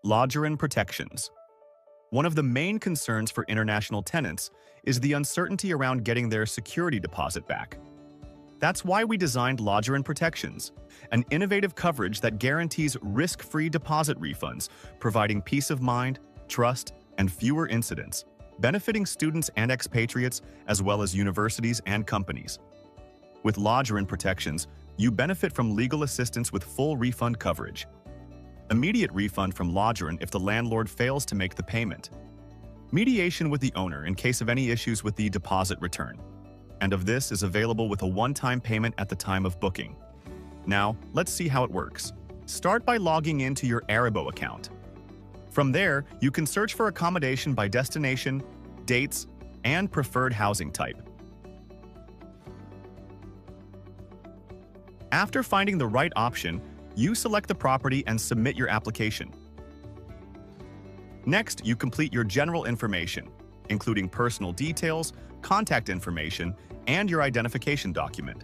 Lodgerin Protections. One of the main concerns for international tenants is the uncertainty around getting their security deposit back. That's why we designed Lodgerin Protections, an innovative coverage that guarantees risk-free deposit refunds, providing peace of mind, trust, and fewer incidents, benefiting students and expatriates as well as universities and companies. With Lodgerin Protections, you benefit from legal assistance with full refund coverage. Immediate refund from Lodgerin if the landlord fails to make the payment. Mediation with the owner in case of any issues with the deposit return. And of this is available with a one-time payment at the time of booking. Now, let's see how it works. Start by logging into your Arribo account. From there, you can search for accommodation by destination, dates, and preferred housing type. After finding the right option, you select the property and submit your application. Next, you complete your general information, including personal details, contact information, and your identification document.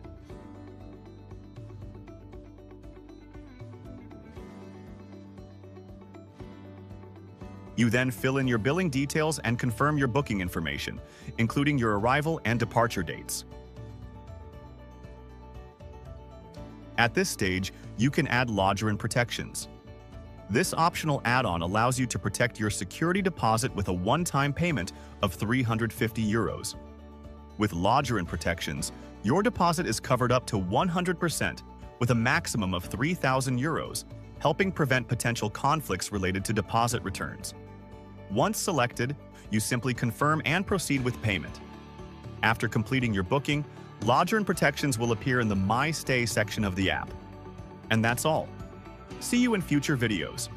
You then fill in your billing details and confirm your booking information, including your arrival and departure dates. At this stage, you can add Lodgerin Protections. This optional add-on allows you to protect your security deposit with a one-time payment of 350 euros. With Lodgerin Protections, your deposit is covered up to 100% with a maximum of 3,000 euros, helping prevent potential conflicts related to deposit returns. Once selected, you simply confirm and proceed with payment. After completing your booking, Lodgerin Protections will appear in the My Stay section of the app. And that's all. See you in future videos.